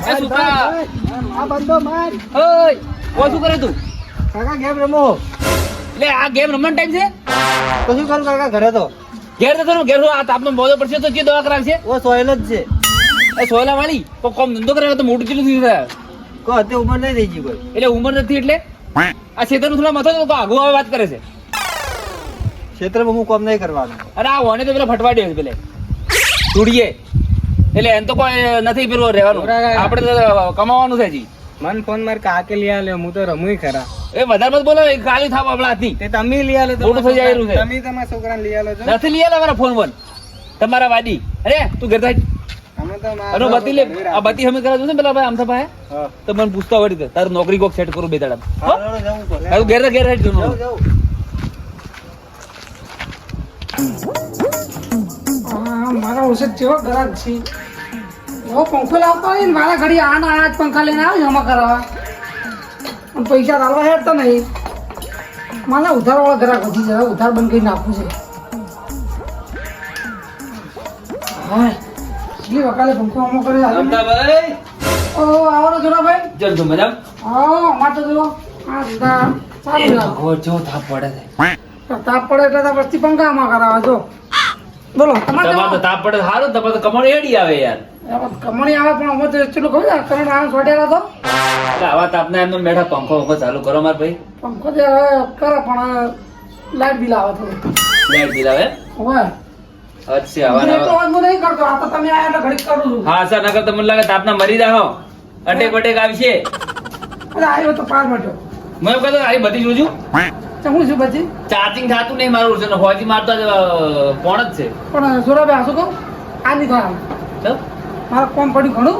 આ બંધો માર. ઓય ઓ શું કરે તું? કાકા ગેમ રમો. એટલે આ ગેમ રમવાનો ટાઈમ છે? તો શું કરું કાકા ઘરે તો? ઘેર તો ઘેર આ તાપનો મોદો પડશે તો જે દવા કરાવશે? ઓ સોયલ જ છે. એ સોયલા વાળી તો કોમ ધંધો કરે તો મોટું કેટલું થઈ જાય? કો તે ઉંમર નહીં થઈ ગઈ કોઈ. એટલે ઉંમર નથી એટલે આ ક્ષેત્રનું થોડા મથો તો આગુ આવે વાત કરે છે. ક્ષેત્રમાં હું કોમ નહીં કરવાનું. અરે આ વને તો પેલા ફટવાડ્યો છે પેલે ધૂળીએ એટલે એમ તો કોઈ નથી પેલું રહેવાનું. આપણે તો કમાવાનું છે જી. મન ફોન માર કાકે લઈ આલે હું તો રમુય ખરા. એ વધારે મત બોલો ખાલી થાવ આપણા હાથની. તે તમે લઈ આલે તો મોટું થઈ જાય રહ્યું છે. તમે તમારા છોકરાને લઈ આલો છો. નથી લઈ આલે મારા ફોન વન તમારા વાડી. અરે તું ઘેર થાય અમે તો અરે બતી લે આ બતી અમે કરાવ છું ને પેલા ભાઈ આમ થા ભાઈ હા તો મને પૂછતા હોય તારું નોકરી કોક સેટ કરું બે દાડા. હા જવું પડે. તારું ઘેર ઘેર હેડ તું મારા ઓછે જેવો ગ્રાહક છે એવો પંખો લાવતો હોય ને મારા ઘડી આના આ જ પંખા લઈને આવે જમા કરાવવા પણ પૈસા લાવવા હેડતો નહીં. મારા ઉધારવાળા ગ્રાહક વધી જાય ઉધાર બંધ કરી નાખવું છે. હા એટલી વકાલે પંખો અમો કરી ભાઈ ઓ આવો જોડા ભાઈ જમ જમ મેડમ હા અમાર તો જો આ સીધા સારું લાગે. ભગો જો થાપ પડે છે તાપ પડે એટલે તો વસ્તી પંખા આમાં કરાવવા જો બોલો તમારે તો તાપ પડે સારું તમારે તો કમળ એડી આવે યાર. કમણી આવે પણ અમે તો એટલું ખબર છે કરંટ આવે છોડેલા તો એટલે આવા તાપના એમને બેઠા પંખો વંખો ચાલુ કરો માર ભાઈ. પંખો જે હવે કરે પણ લાઈટ બિલ આવે થોડું લાઈટ બિલ આવે હવે અચ્છા હું એટલો આવા અવાજ હું નહીં કરતો આ તો તમે આયા એટલે ઘડીક કરું છું. હા સર નકર તો મને લાગે તાપના મરી જાહો અટેક બટેક આવશે. એટલે આવ્યો તો 5 મિનિટ મેં એમ કહેતો આવી બધી જોજો હું છું પછી ચાર્જિંગ થતું નહીં મારું છે ને ફોજી મારતો ફોન જ છે. પણ જોરાભાઈ આશું કહું આ નહીં થાય ચલ. મારા કોમ પડ્યું ઘણું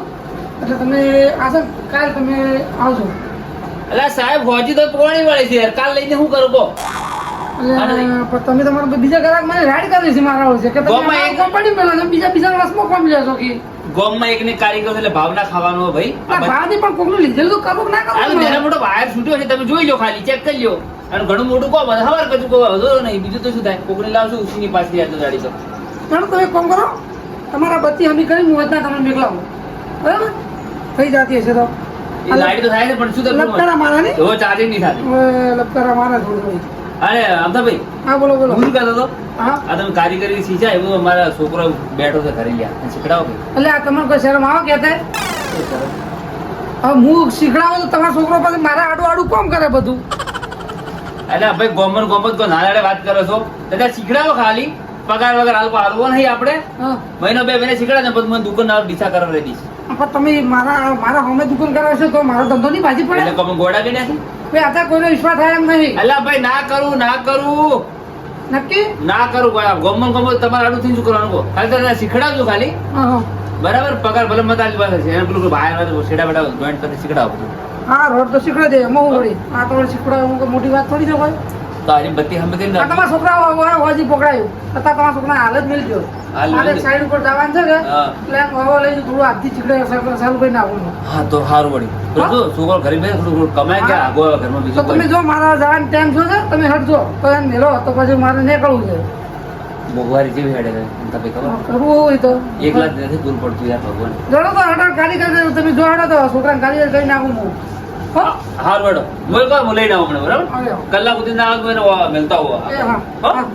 એટલે તમે આશા કાલે તમે આવજો. અલા સાહેબ ફોજી તો પોણી વાળી છે યાર કાલ લઈને શું કરું કો? એટલે પણ તમે તમારા બીજા ગ્રાહક મને રાઈડ કરી છે મારા ઓળશે કે તમે ગોમાં એક- કોમ પડ્યું પેલા તમે બીજા વર્ષમાં કોમ લેશો કે ગોમમાં એકને કારીગર છે એટલે ભાવના ખાવાનો હોય ભાઈ. આ ભાવની પણ કોકનું લીધેલું તો કરવું કે ના આ કરવું નાનો મોટો વાયર છૂટ્યો છે તમે જોઈ લો ખાલી ચેક કરી લો અને ઘણું મોટું કહો બધા હવાર કશું કહો વધો નહીં બીજું તો શું થાય કોકને લાવશું ઉસીની પાછી યાદ ગાડી તો ચાલો તમે કોમ કરો તમારા બત્તી હમી કરી હું વધના તમે મેકલાવો બરાબર થઈ જતી હશે તો એ લાઈટ તો થાય છે પણ શું લપકારા મારા ને તો ચાર્જિંગ નહીં થતી. લપકારા મારા થોડું થોડું અરે આમતા ભાઈ હા બોલો બોલો હું શું કહેતો હતો હા આ તમે કારીગરી શીખ્યા એવું અમારા છોકરો બેઠો છે ઘરે લ્યા શીખડાવો કે એટલે આ તમારે કોઈ શરમ આવો કહેતા હવે હું શીખડાવું તો તમારા છોકરો પાસે મારા આડું આડું કોમ કરે બધું એટલે ભાઈ ગોમન ગોમત કો નાનાડે વાત કરો છો એટલે શીખડાવો ખાલી પગાર વગર હાલવો નહીં આપણે હા મહિનો બે મહિને શીખડાવે ને પછી મને દુકાન ના ડીસા કરવા દઈશ પણ તમે મારા હોમે દુકાન કરાવશો તો મારો ધંધો નહીં બાજી પડે એટલે તમે ગોડા કે નથી ભાઈ અત્યારે કોઈનો વિશ્વાસ થાય એમ નહીં અલ્લા ભાઈ ના કરું નક્કી ના કરું ગોમન ગોમત તમારે આડું થઈ શું કરવાનું કહો ખાલી તો શીખડાવજો ખાલી હા હા બરાબર પગાર ભલે મત આલી પાસે છે એને પેલું બહાર છેડા બેઠા જોઈન્ટ કરી શીખડાવો બધું. હા રોડ તો શીખડે દે એમાં હું વળી આ તો વળી શીખડાવું કોઈ મોટી વાત થોડી છે કોઈ તો આજે બત્તી હમે કરીને આ તમારા છોકરા હોજી પકડાયું અત્યારે તમારા છોકરા હાલ જ મિલજો હાલ મારે મિલજો. સાઈડ ઉપર જવાનું છે કે હા. એટલે એમ હવા લઈને થોડું હાથથી ચીકડે ચાલુ કરીને આવવાનું હા તો સારું વળી તો હા? જો છોકરો ઘરે બેસે થોડું કમાય કે આગો આવે ઘરમાં તો બીજું તમે કોઈ જો મારા જવાનો ટાઈમ છો છે તમે હટજો તો એમ મેલો તો પછી મારે નીકળવું છે મોંઘવારી જેવી હેડે છે તમને ખબર કરવું હોય તો એકલા જ નથી પૂરું પડતું યાર ભગવાન. જોડો તો હટાર ગાડી કરી તમે જો હટો તો છોકરાને ગાડી કરી નાખું હું હો? હારું વડો મોલ કર હું લઈને આવું હમણાં બરાબર આવ્યો. કલાક સુધી ના આવે તો એને મિલતા હોવા એ હા હો? હા.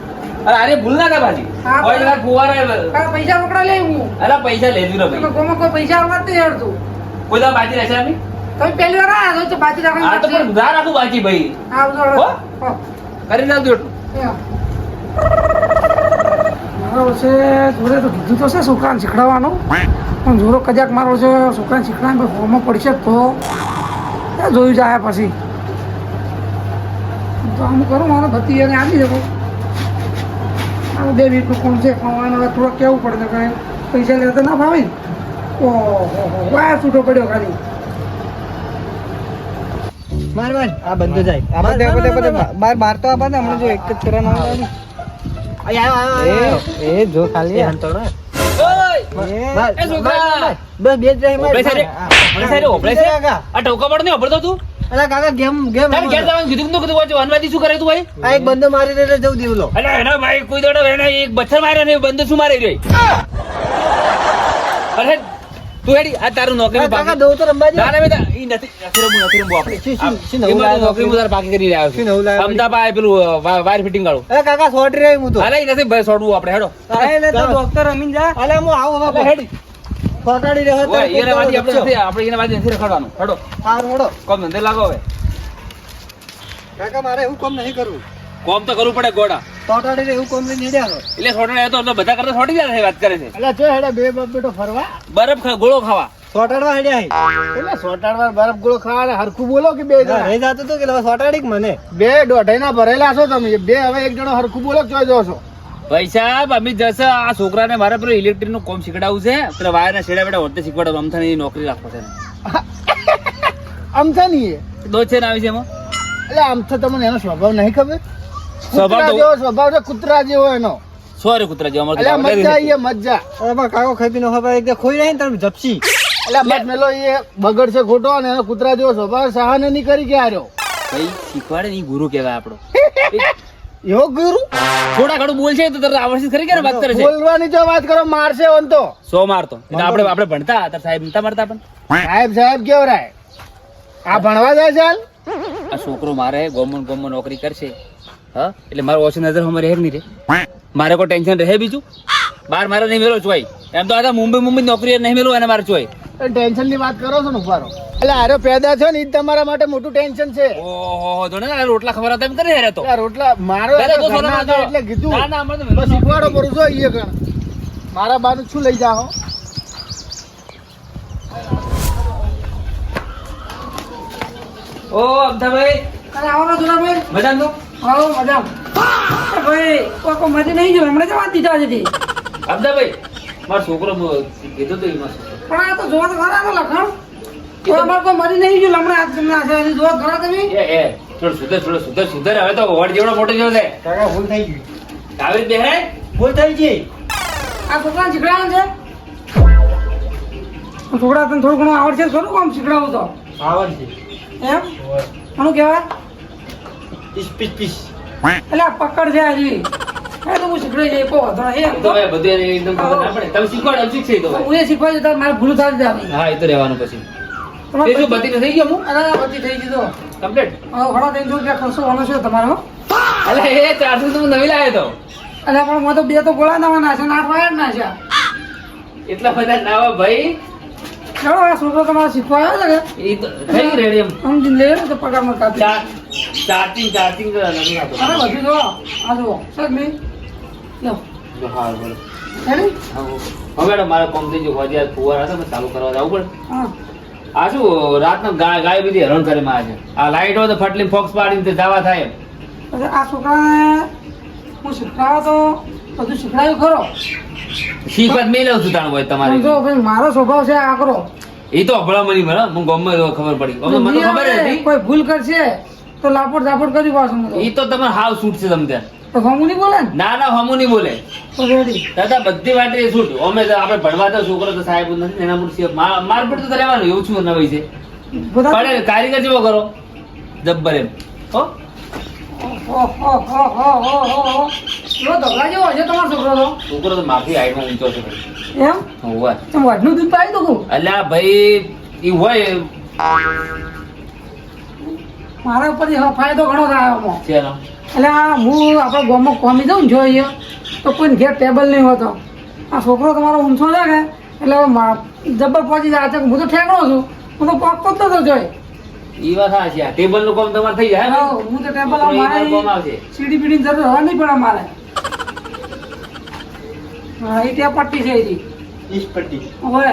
અરે અરે ભૂલ ના કર પાછી હા, કોઈ બરાબર. વાર ફુવારા આ પૈસા પકડા લે હું અરે પૈસા લેજો ને તમે ભાઈ કોમાં કોઈ પૈસા આવવા જ નહીં હેડતું કોઈ તો બાકી રહેશે અમે તમે પહેલી વાર આવ્યા છો તો બાકી આ તો રાખવાની પણ ઉધાર રાખું બાકી ભાઈ આવજો હો? હો. કરી નાખજો એટલું. મારો છે જોડે તો કીધું તો છે છોકરાને શીખડાવવાનું પણ જોરો કજાક મારો છે છોકરાને શીખડાવે ફોર્મમાં પડશે તો ત્યાં જોયું જાય પછી તો આમ કરું મારે બધી એને આપી દેવો આ 2 વીકનું કોણ છે પણ હવે થોડું કહેવું પડે કે પૈસા લેતા ના ભાવે ઓહો વાય છૂટો પડ્યો ખાલી માર માર આ બંધો જાય આ બંધો બાર બાર તો આ બંધ હમણાં જો એક જ કરવાનો આવે એ જો ખાલી હંતોડો ઓય! એ છોકરા! બસ બે જ રહી ઓપડે છે રે. ઓપડે છે રે, ઓપડે છે. આ ટોકા પડે નહીં ઓપડતો તું અલા કાકા ગેમ ગેમ તારે ઘેર જવાનું કીધું કે તું કીધું વનવાદી શું કરે તું ભાઈ આ એક બંધો મારી દે જવું દેવલો અલ્યા એના ભાઈ કોઈ દડો એને એક બચ્ચર માર્યો ને એ બંદો શું મારી રહ્યો અરે તું હેડી આ તારું નોકરી કાકા દઉં તો રમવા ના ના બેટા ઈ નથી રમવું આપણે શું નવું લાવ્યો? નોકરી હું તારે બાકી કરી રહ્યો શું નવું લાવ્યો? છું અમદાવાદ પેલું વાયર ફિટિંગ વાળું અરે કાકા સોટ રે હું તો અરે ઈ નથી ભાઈ છોડવું આપણે હેડો અરે તો ડોક્ટર અમીન જા અલે હું આવું હવે હેડી ફોટાડી રહ્યો તો ઓય એને વાજી આપણે એને વાજી નથી રખડવાનું હેડો હાર હોડો કોમ ધંધે લાગો હવે કાકા મારે એવું કામ નહીં કરવું કોમ તો કરવું પડે ગોડા ફોટાડી રે એવું કામ નહીં દેડ્યા એટલે છોડે તો બધા કરતા છોડી જાય છે વાત કરે છે અલે જો હેડે બે બેટો ફરવા બરફ ગોળો ખાવા સોટાડવા હેડ્યા એટલે સોટાડવા બરફ ગોળો ખાવા હરખું બોલો કે બે જણા રહી જાતો તો કે સોટાડી મને બે દોઢાઈના ભરેલા છો તમે બે હવે એક જણો હરખું બોલો ચોઈ જો છો ભાઈ સાહેબ અમે જશે આ છોકરાને મારે પેલું ઇલેક્ટ્રિક નું કોમ શીખડાવું છે પેલા વાયર ના છેડા બેડા હોતે શીખવાડો અમથાની નોકરી રાખવો છે આમ છે નહીં દો છે ને આવી છે એમાં એટલે આમ તો તમને એનો સ્વભાવ નહીં ખબર સ્વભાવ કૂતરા તો- જેવો સ્વભાવ છે કૂતરા જેવો એનો સોરી કૂતરા જેવો અમારે એટલે તો મજા આવીએ મજા અરે બા કાકો ખાઈ પીને હવે એક ખોઈ રહી ને તમે જપસી એટલે મત મેલો એ બગડ છે ખોટો અને એનો કૂતરા જેવો સ્વભાવ સહન નહીં કરી કે આર્યો ભાઈ શીખવાડે ને ઈ ગુરુ કહેવાય આપણો એવો ગુરુ થોડા ઘણું બોલ છે તો તરત આવડશે ખરી કે વાત કરે છે બોલવાની જો વાત કરો મારશે વન તો સો મારતો એટલે આપણે ભણતા તાર સાહેબ નતા મારતા પણ સાહેબ કેવરાય આ ભણવા જાય ચાલ આ છોકરો મારે ગોમન નોકરી કરશે હા એટલે મારો ઓછી નજર અમારે રહે નહીં રે મારે કોઈ ટેન્શન રહે બીજું બાર મારે નહીં મેળો ચોય એમ તો આ મુંબઈ નોકરી નહીં મેળવું એને મારે ચોય ટેન્શન ની વાત કરો છો ને ઉભારો એટલે આરો પેદા થયો ને ઈ તમારા માટે મોટું ટેન્શન છે ઓહો જોને આ રોટલા ખબર હતા એમ કરે યાર તો આ રોટલા મારો અરે તો ઘરના સોના હતા એટલે કીધું ના ના અમારે તો તો શીખવાડો કરું છો ઈ ગણ મારા બાનું શું લઈ જાઓ ઓ અમદાભાઈ અરે આવો ને દુલાભાઈ મજામ તો આવો મજામ ભાઈ કોઈ મજા નહીં જો હમણાં જવા દીધા છે અમદાભાઈ મારો છોકરો કીધું તો એમાં પણ આ તો જોવા તો ખરા તો લખણ તો અમારે કોઈ મરી નહીં ગયું હમણાં આજ તમને આજે એની જોવા ખરા તમે એ થોડું સુધર હવે તો વડ જેવડો મોટો જેવો છે કાકા ભૂલ થઈ ગઈ આવી બેહે ભૂલ થઈ ગઈ આ છોકરાને શીખડાવવાનું છે છોકરા તને થોડું ઘણું આવડશે ખરું કામ શીખડાવું તો આવડ છે એમ કોનું કહેવાય પીસ પીસ પીસ એટલે આ પકડ છે હજી એ તો હું શીખડાઈ જાય કોઈ વાંધો નહીં એમ તો હવે બધું એને એકદમ ખબર ના પડે તમે શીખવાડો એમ શીખશે તો હું એ શીખવા જતા મારે ભૂલ થાય જ આવી હા એ તો રહેવાનું પછી એ શું બધી થઈ ગયો હું અરે બધી થઈ ગઈ તો કમ્પ્લીટ હવે ઘણા ત્રણસો રૂપિયા ખર્ચો વાનો છે તમારો અલે એ 400 તો હું નવી લાવ્યો તો એટલે પણ મને તો બે તો ગોળા નવાના છે ને 8 વાયર ના છે એટલા બધા નાવા ભાઈ ચલો આ છોકરો તમારે શીખવા આવ્યો છે એ તો થઈ ગઈ રેડી એમ કે સમજી લે તો પગારમાં કાપી ચાર્જિંગ નવી નાખો અરે બધું જો આ જુઓ સર મેં લો હા બોલો રેડી હવે મેડમ મારે કોમ થઈ ગયું હજી આ ફુવારા હતા ચાલુ કરવા જવું પડે હા આ શું રાતના ગાય બધી હેરાન કરે માં આજે આ લાઈટ હોય તો ફટલી ફોક્સ પાડીને તે જવા થાય એમ પછી આ છોકરાને હું શીખવાડો તો બધું શીખડાયું ખરો શીખવા મેં લઉં છું તાણ હોય પણ તમારી જો ભાઈ મારો સ્વભાવ છે આ કરો એ તો અભળા મની ભરા હું ગમે તો ખબર પડી મને તો ખબર જ હતી કોઈ ભૂલ કરશે તો લાપોટ ઝાપોટ કરી પાછું એ તો તમારે હાવ છૂટ છે તમ ત્યાં તો ગમું નહીં બોલે ને ના ના હમું નહીં બોલે તો રેડી દાદા બધી વાતે એ છૂટ અમે તો આપણે ભણવા તો છોકરો તો સાહેબ નથી એના પર માર પર તો રહેવાનું એવું છું નવી છે બધા પડે કારીગર જેવો કરો જબ્બર એમ હો એવો ધોકા જેવો છે તમારો છોકરો તો છોકરો તો માફી હાઈટમાં ઊંચો છે ભાઈ એમ હોવા તમે વાટનું દૂધ પાડી દો અલ્યા ભાઈ ઈ હોય મારા ઉપરથી હવે ફાયદો ઘણો થાય આમાં ચેનો એટલે આ હું આપણા ગામમાં કોમી જાઉં ને જોઈએ તો કોઈ ઘેર ટેબલ નહીં હોતો આ છોકરો તમારો ઊંચો છે ને એટલે હવે જબ્બર પહોંચી જાય છે હું તો ઠેકણો છું હું તો પગતો જ નતો જોઈ ઈ વાત સાચી આ ટેબલ નું કામ તમારે થઈ જાય હા, હું તો ટેબલ તો ઈ કામ મારે આવશે સીડી પીડીની જરૂર હવે નહીં પડે મારે હા એ ત્યાં પટ્ટી છે એથી ઈસ પટ્ટી હવે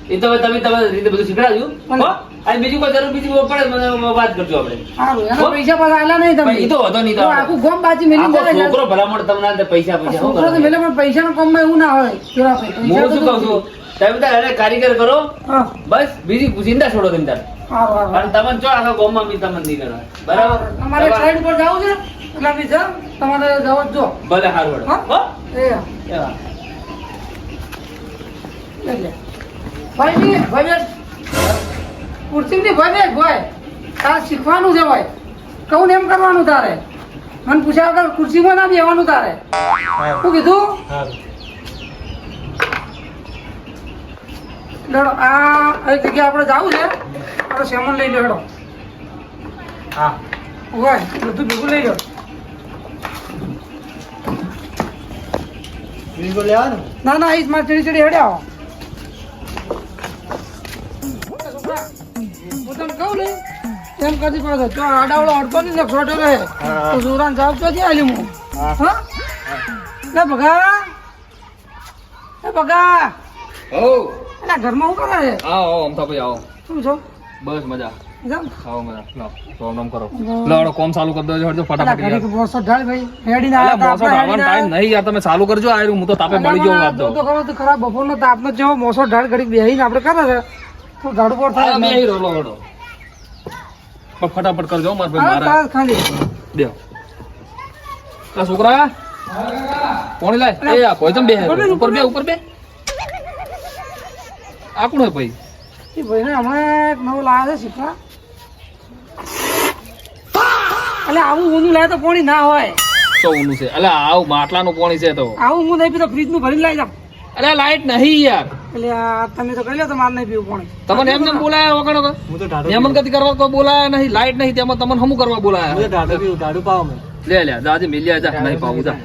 એ તો હવે તમે તમારી રીતે બધું શીખડાવજો ભલે. હો અને બીજું કોઈ જરૂર બીજી પડે મને વાત કરજો આપણે સારું એના પૈસા પાછા આલ્યા નહીં તમે ભાઈ, ઈ તો વાંધો નહીં, તો તો આખું ગામ બાજી મેલી આખો જાય છોકરો ભલામણ તમને આલે પૈસા પૈસા શું છોકરો તો કરવાનું? મેલે પણ પૈસાના કામમાં એવું ના હોય જોરા ભાઈ, હું પૈસા શું તો કહું છું તમે તાર એને કારીગર કરો હા બસ બીજી ચિંતા છોડો તમે તાર સારું સારું અને તમને જો આખા ગામમાં બી તમને નહીં કરવા બરાબર તમારે સાઈડ ઉપર જવું છે એટલે બી સર તમારે જવું જ જો ભલે હારું વડો. હા? હો એ એવા. એટલે ભાઈ ની ભાઈ કુર્સી ની ભાઈ ભાઈ તારે શીખવાનું છે ભાઈ કહું ને એમ કરવાનું તારે મને પૂછ્યા વગર ખુરશીમાં ના બેવાનું તારે શું કીધું લેડો આ એક જગ્યાએ આપણે જાવું છે આપણે સામાન લઈ લેડો હા હોય બધું ભેગું લઈ લો બીજું લેવાનું ના ના ઈ માં ચડી ચડી હેડે આવો હું તને કહું ને એમ કદી પાછો તો આડાવડો અડતો નહીં ને છોટો રહે તો સુરાન સાહેબ તો ક્યાં આલ્યું હું હા લે બગા એ બગા ઓ એટલે ઘરમાં શું કરે છે આવો અમથાભાઈ આવો શું છો બસ મજા જામ આવો મજા લો રામ રામ કરો લો કોમ ચાલુ કરી દેજો હળજો ફટાફટ ઘડી યાર બોસો ઢાળ ભાઈ હેડી ના અલા મોસો ઢાળવાનો ટાઈમ નહીં યાર તમે ચાલુ કરજો આ હું તો તાપે મળી ગયો વાત તો ખરો તો ખરા બપોરનો તાપનો જેવો મોસો ઢાળ ઘડી બેહીને આપણે કરે છે તો ગાડું પર થાય મેં હીરો લો હેડો પણ ફટાફટ કરજો માર ભાઈ હા મારા તાર ખાલી દેવ આ છોકરા કોણ લાય એ આ કોઈ તમ બે ઉપર બે આ કોણ હે ભાઈ એ ભાઈને હમણાં એક નવું લાવે છે શીખવા એટલે આવું ઊંધું લાવે તો પોણી ના હોય ચૌનું છે અલા આવ માટલાનું પાણી છે તો આવું હું નહીં પીતો ફ્રીજ નું ભરીને લાવી જાવ અરે લાઈટ નહીં યાર એટલે આ તમે તો કહી લો તો મારે નહીં પીવું પાણી તમને એમ જેમ બોલાયા વગર હું તો ઢાઢો એમન ગતિ કરવા કોઈ બોલાયા નહીં લાઈટ નહીં તેમાં તમને હમું કરવા હું તો બોલાયા ઢાઢો પીવું ઢાઢું પાવ મેં લે જાજે મિલ્યા જા નહીં પાવું જા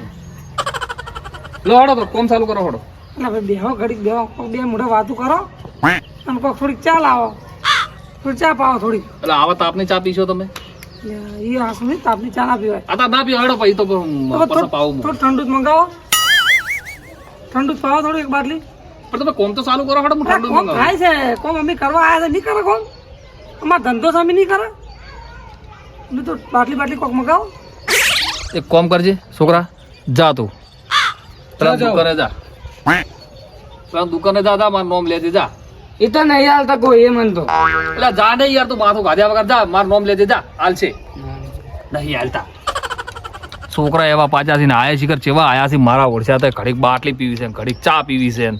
લો હડો તો કોમ ચાલુ કરો હડો એટલે ભાઈ બેહો ઘડીક બેહો કોક બે મોઢે વાતું કરો અને કોક થોડીક ચા લાવો થોડી ચા પાવો થોડીક એટલે આવા તાપની ચા પીશો તમે એ હાસું નહીં તાપની ચા ના પીવાય આ તાપ ના પીવો હડો પછી તો પાછો પાવું હું. થોડું ઠંડુ જ મંગાવો ઠંડુ જ પાવો થોડું એક બાટલી પણ તમે કોમ તો ચાલુ કરો હડો હું ઠંડુ કોમ મંગાવું થાય છે કોમ અમે કરવા આવ્યા છે નહીં કરે કોમ અમારો ધંધો સામે નહીં કરે અમે તો બાટલી કોક મંગાવો એક કોમ કરજે છોકરા જા તું પેલા દુકાને જા પેલા દુકાને જા મારું નોમ લેજે જા એ તો નહીં હાલતા કોઈ એ મન તો એટલે જા નહીં યાર તું માથું ગાધ્યા વગર જા મારું નોમ લેજે જા હાલશે નહીં હાલતા છોકરા એવા પાછા છે ને આયા શિખર ચેવા આયા છે મારા ઓળખ્યા તો ઘડીક બાટલી પીવી છે ઘડીક ચા પીવી છે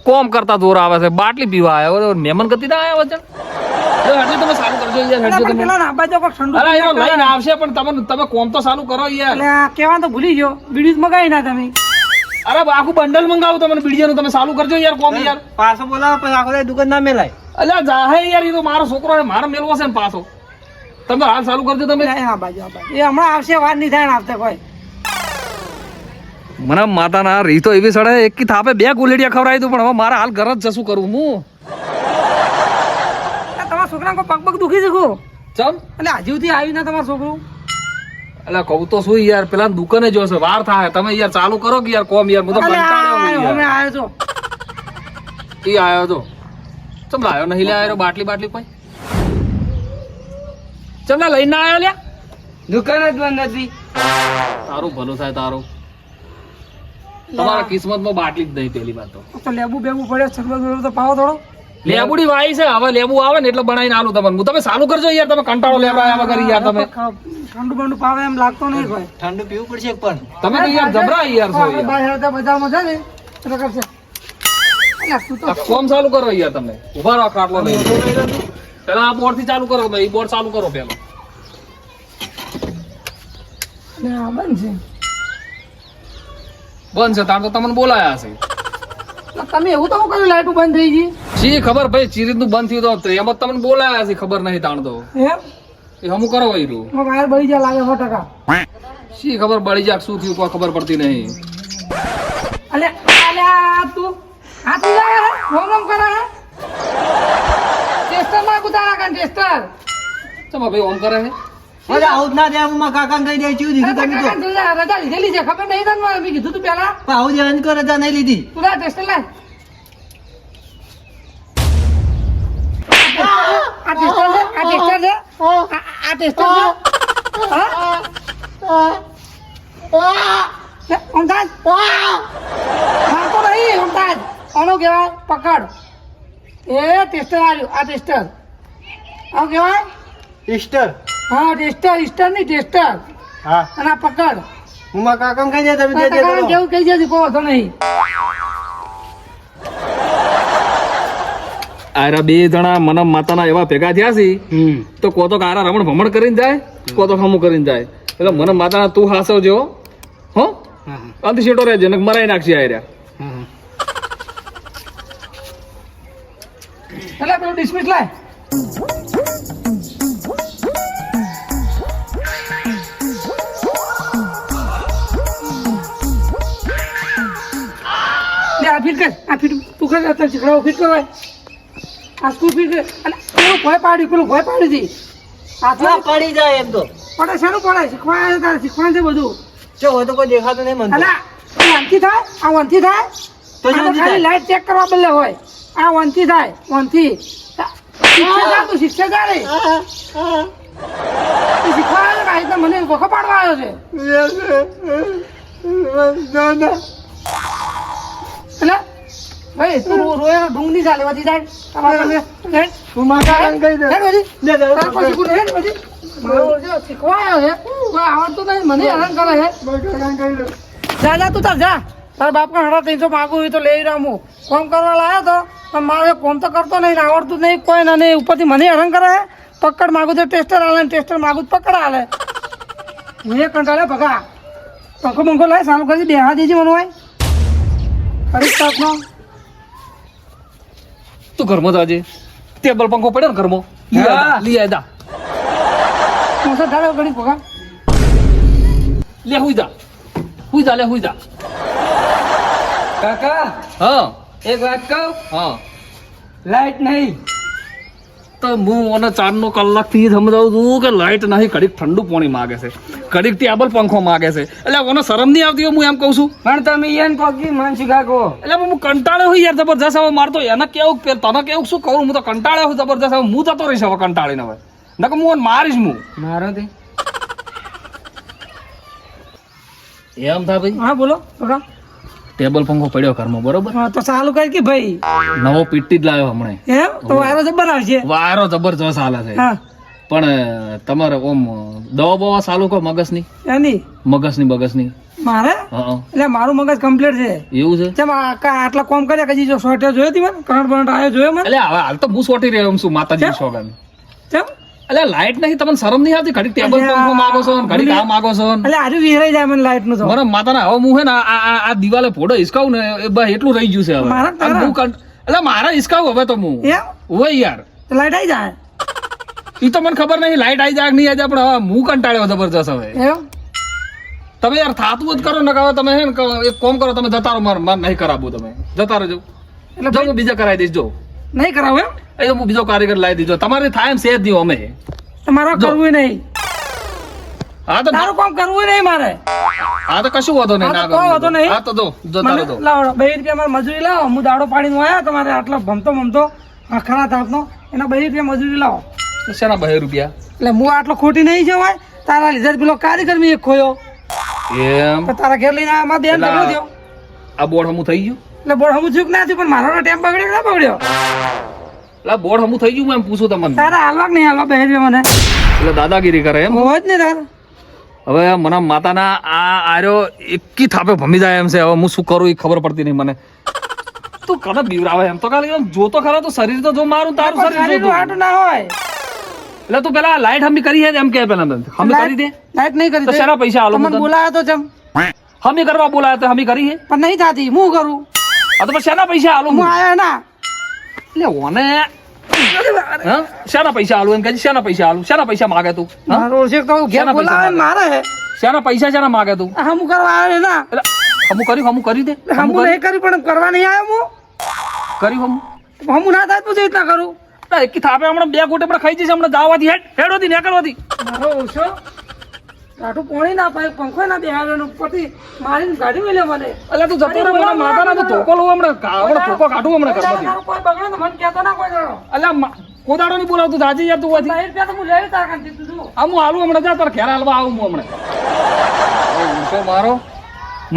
કોમ કરતા દોર આવે છે બાટલી પીવા આવ્યા મહેમાન ગતિ ના આવ્યા વચ્ચે હજી તમે ચાલુ કરજો યાર હજી તમે પેલા ના બાજુ કોક ઠંડુ અરે એનો લઈને આવશે પણ તમે કોમ તો ચાલુ કરો યાર એટલે આ કહેવાનું તો ભૂલી ગયો બીડી જ મગાવી ના તમે અરે આખું બંડલ મંગાવું તમને બીડીનું તમે ચાલુ કરજો યાર કોમ યાર પાછો બોલાવો પછી આખો દાડો દુકાન ના મેલાય અલ્યા જાહે યાર એ તો મારો છોકરો છે મારે મેલવો છે ને પાછો તમે હાલ ચાલુ કરજો તમે આ બાજુ એ હમણાં આવશે વાત નહીં થાય ને આવતા કોઈ મને માતાના રીતો એવી સડે એક કી થાપે બે ગુલેડિયા ખવડાવી દઉં પણ હવે મારા હાલ ઘર જ જશું કરવું હું તમારા છોકરા કોઈ પગ દુખી શકું ચમ એટલે હજુ સુધી આવ્યું ના તમારું છોકરું એટલે કહું તો શું યાર પેલા દુકાને જોશે વાર થાય તમે યાર ચાલુ કરો કે યાર કોમ યાર હું તો કંટાળ્યો છું અમે યાર. આવ્યો છો ઈ આયો તો ચમ લાયો નહીં લે આયો બાટલી કોઈ ચમ ના લઈને ના આયો લ્યા દુકાન જ બંધ હતી તારું ભલું થાય તારું તમારા કિસ્મતમાં બાટલી જ નહીં પેલી વાત તો લેબુ બેબુ પડ્યો છકડો તો પાવો થોડો લેબુડી વાઈ છે હવે લેબુ આવે ને એટલે બનાવીને આલું તમને હું તમે ચાલુ કરજો યાર તમે કંટાળો લેવા આવ્યા વગર યાર તમે ઠંડુ બંડુ પાવે એમ લાગતો નહીં કોઈ ઠંડુ પીવું પડશે પણ તમે તો યાર જબરા યાર છો યાર બહાર હેરતા બજારમાં છે ને એટલે કરશે અલ્યા તું તો આ કોમ ચાલુ કરો યાર તમે ઉભા રહો કાટલો લઈને પેલા આ બોર્ડ થી ચાલુ કરો તમે ઈ બોર્ડ ચાલુ કરો પેલો ને આ બંધ છે બંધ છે તાર તો તમને બોલાયા છે એટલે તમે એવું તો કર્યું લાઈટું બંધ થઈ ગઈ શી ખબર ભાઈ ચીરીત નું બંધ થયું તો એમ જ તમને બોલાયા છે ખબર નહીં તાણ તો એમ એ હમું કરો વૈરું વાયર બળી જાય લાગે 100%. શી ખબર બળી જાક શું થયું કોઈ ખબર પડતી નહીં અલ્યા તું હાથ લાગે રોમ કરે હે ટેસ્ટર માં કુતારા કાન ટેસ્ટર ચમા ભાઈ ઓમ કરે છે અરે આવું જ ના દે હું કાકાને કહી દે ચીવું દીધું તમે તો રજા લીધેલી છે ખબર નહીં તને મેં કીધું તું પેલા પણ આવું દે એની રજા નહીં લીધી તું લા ટેસ્ટર લાય આ ટેસ્ટર છે આ ટેસ્ટર છે ઓમતાજ મારતો નહીં ઓમતાજ આનો કહેવાય પકડ એ ટેસ્ટર આવ્યું આ ટેસ્ટર આવું કહેવાય ઇસ્ટર હા ટેસ્ટર નહીં ટેસ્ટર હા અને આ પકડ હું મારા કાકાને કહી દે તમે દે દે કરો. કેવું કહી જશે કોઈ વાંધો નહીં આરા બે જણા મને માતાના એવા ભેગા થયા છે તો કો તો આરા રમણ ભમણ કરીને જાય કો તો હમું કરીને જાય એટલે મને માતાના તું હાસવજો હો અંત શેટો રહેજે ને મરાઈ નાખશે આયરા એટલે પેલું ડિસમિસ લાય. લે આ ફીટ કર, આ ફીટ તું કર, આ ચીકડાઓ ફીટ કરવાય. આ સ્કૂલ ફીટ કર. અને પેલું ભય પાડ્યું હતી. ના પડી જાય એમ તો પડે શાનું પડે? શીખવાય તારે શીખવાનું છે બધું. જો હોય તો કોઈ દેખાતું નહીં મને અલા આ વનથી થાય, આ વનથી થાય તો આ તો જલ્દી ખાલી થાય. લાઈટ ચેક કરવા બદલે હોય. આ વનથી થાય, વનથી. તું શિક્ષા જા રે. તું શીખવા આવ્યો કે આ રીતના મને વખો પાડવા આવ્યો છે? એટલે ભાઈ તું રોય ઢૂંગ નહીં ચાલે વધી જાય. તમારા ઘરે હેડ. તું માતા કહી દે હેડ વધી. તારા પાસે શીખવું હેડ વધી. મારો જો શીખવા આવ્યો છે કોઈ આવડતું નહીં, મને હેરાન કરે છે. જા જા તું તાર જા. તારા બાપ ને 350 માગું હોય તો લઈ રહ્યો હું. કોમ કરવા લાવ્યો તો પણ મારે કોમ તો કરતો નહીં ને આવડતું નહીં કોઈ ને નહીં. ઉપરથી મને હેરાન કરે છે. પકડ માગું તો ટેસ્ટર હાલે, ટેસ્ટર માગું તો પકડ હાલે. હું એ કંટાળે ભગા. પંખો બંખો લાય સારું કરી બેહા દેજે મને હોય. ફરી તાપનો તું ઘરમાં જાજે, ટેબલ પંખો પડ્યો ને ઘરમાં, લઈ આય મોસો ધારે ઘડી ભગા. લે હુઈ જા લે હુઈ જા. કાકા હા એક વાત કહું, હા લાઈટ નહીં. તો હું મને 4 કલાકથી સમજાવું છું કે લાઈટ નહીં, ઘડીક ઠંડુ પાણી માગે છે, ઘડીક ટેબલ પંખો માગે છે. એટલે મને શરમ નહીં આવતી હોય હું એમ કહું છું. પણ તમે એને કોકી મન શીખાકો. એટલે હું કંટાળ્યો હોય યાર જબરજસ્ત. હવે મારે તો એને કેવું તને કેવું શું કહું, હું તો કંટાળ્યો હું જબરજસ્ત. હવે હું જતો રહીશ હવે કંટાળીને. હવે નકર હું એને મારીશ હું. મારો તે એમ થાય ભાઈ, હા બોલો ભગા. ટેબલ પંખો પડ્યો ઘરમાં બરોબર, હા તો ચાલુ કરી કે ભાઈ. નવો પીટી જ લાવ્યો હમણાં. એમ તો વાયરો જબર આવશે. વારો જબરજસ્ત હાલે છે. હા પણ તમારે ઓમ દવા બવા ચાલુ કહો મગજની એની બગસની. મારે હા એટલે મારું મગજ કમ્પ્લીટ છે. એવું છે. ચમ આટલા કોમ કર્યા કજી જો શોર્ટેજ જોયો હતી મને, કરંટ બરંટ આવ્યો જોયો મને. એટલે હવે હાલ તો હું સોટી રહ્યો છું માતાજી શોગન. ચમ એટલે લાઈટ નહીં તમને શરમ નહીં આવતી? ઘડી ટેબલ પંખો માગો છો ને ઘડી આ માગો છો ને. એટલે આજે વિહરાઈ જાય મને લાઈટ નું તો. મારા માતાના હવે હું હે ને આ દિવાલે ફોડો હિસકાવું ને એ બસ એટલું રહી ગયું છે હવે. મારા તારા? અને હું એટલે મારા હિસકાવું હવે તો હું એમ હોય યાર. તો લાઈટ આવી જાય એ તો મને ખબર નહીં લાઈટ આવી જાય કે નહીં આવી જાય, પણ હવે હું કંટાળ્યો જબરજસ્ત હવે. એમ. તમે યાર થાતું જ કરો ને કે હવે તમે હે ને એક કોમ કરો, તમે જતા રહો, મારે નહીં કરાવવું, તમે જતા રહેજો. એટલે જો હું બીજા કરાવી દઈશ. જો નહીં કરાવું એમ. એ તો હું બીજો કારીગર લાવી દીધો. તમારે થાય એમ સેજ નહીં અમે. તમારે જો. કરવું નહીં. હા તો તારું કામ કરવું નહીં મારે. હા તો કશું વાંધો નહીં. હા તો કોઈ વાંધો નહીં. હા તો જો જતા મને રહો. લાવો 2 રૂપિયા મારે મજૂરી લાવો. હું દાડો પાડીને આવ્યા તમારે આટલો ભમતો ખરા તાપનો એના 2 રૂપિયા મજૂરી લાવો. શેના 2 રૂપિયા? એટલે હું આટલો ખોટી નહીં જવાય. તારા લીધે જ પેલો કારીગર મેં એક ખોયો. એમ તો તારા ઘેર લઈને આમાં બેન પેલા- પકડ્યો. આ બોર્ડ હમું થઈ ગયું? એટલે બોર્ડ હમું થયું કે ના થયું પણ મારો ટેમ બગડ્યો કે ના બગડ્યો? એટલે આ બોર્ડ હમું થઈ ગયું, હું એમ પૂછું તમને. તારા હાલવા કે નહીં હાલવા 2 રૂપિયા મને એટલે દાદાગીરી કરે એમ. હોય જ ને તારે. હવે મને માતાના આ આર્યો એકી થાપે ભમી જાય એમ છે. હવે હું શું કરું એ ખબર પડતી નહીં મને. તું કને બીવરાવે એમ તો ખાલી એમ જોતો ખરા તો શરીર તો જો મારું તારું પણ શરીર શરીરનું જોતું. હાટું ના હોય. એટલે તું પેલા લાઈટ હમી કરી હે એમ કે પેલા હમી કરી દે. લાઈટ નહીં કરી તો શેના પૈસા આલો તમને મને? બોલાયો તો ચમ હમી કરવા બોલાયા તો હમી કરી હે. પણ નહીં થતી હું કરું. આ તો પછી શેના પૈસા આલો હું આયો ના. એટલે ઓને હા શેના પૈસા આલું એમ કે શેના પૈસા આલું? શેના પૈસા માગે તું? હા? મારો છે તો ઘેર શેના પૈસા બોલાવે ને મારે હે. શેના પૈસા શેના માગે તું? હમું કરવા આવ્યો ને ના. એટલે હમું કરી દે. હમું નહીં કર્યું પણ કરવા નહીં આવ્યો કર્યું હમું. હું. હમું ના થાય તો જે રીતના કરું. ના, એકી થાપે હમણાં 2 ગોટે પણ ખાઈ જશે હમણાં દાવાથી હેડોથી નીકળવાથી. મારો ઓછો આટલું પાણી ના પાય પંખો ના બેહાડ્યો ઉપરથી મારીને કાઢી મેલ્યો મને. એટલે તું જતો રહે મને માતાના તો ધોકો લઉં હમણાં ધોકો કાઢું હમણાં ઘરમાંથી. તારું કોઈ બગડે તો મને કહેતો ના કોઈ દાડો. એટલે કોદાડો નહીં બોલાવતું જાજી યાર તું વાથી. 2 રૂપિયા તો હું લઈ તાર કાંથી તું જો. આ હું આલું હમણાં જા તારા ઘેર હાલવા આવું હું હમણાં. ઊંચો મારો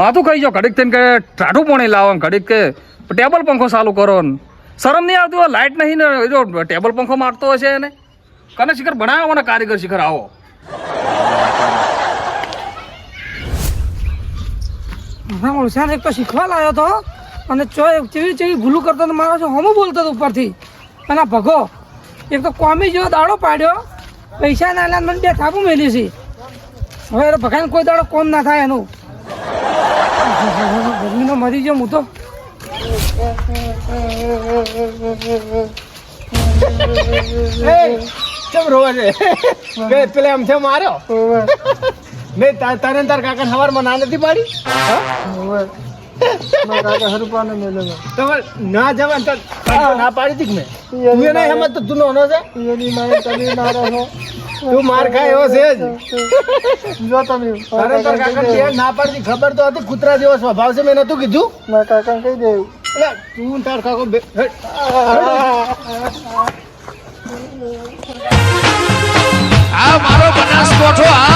માથું ખાઈ જાઓ ઘડીક થઈને કે ટાઢું પોણી લાવો ને ઘડીક કે ટેબલ પંખો ચાલુ કરો ને શરમ નહીં આવતી હોય લાઈટ નહીં ને જો ટેબલ પંખો મારતો હશે એને કને શિખર બનાવો ને કારીગર શિખર આવો. હા ઓળશાને એક તો શીખવા લાવ્યો તો અને ચેવી ભૂલું કરતો તો મારો હમું બોલતો હતો ઉપરથી. અને આ ભગો એક તો કોમી જેવો દાડો પાડ્યો પૈસા ના લે મને 2 થાપું મેલી છે. હવે એ ભગાને કોઈ દાડો કોમ ના થાય એનું. ગરમીનો મરી ગયો હું તો. કેમ રોવે છે બે પેલે આમ છે માર્યો મેં તારે તાર કાકા સવારમાં ના નથી પાડી તમારે ના જવા ના પાડી હતી કે મેં તું એ નહીં સમજ તો તું નોનો છે તું માર ખાય એવો છે જ જો તમે તારે તાર કાકા ના પાડી ખબર તો હતી કૂતરા જેવો સ્વભાવ છે મેં નતું કીધું મારા કાકા કહી દેવું તું તાર કાકો આ મારો બનાસકોઠો આ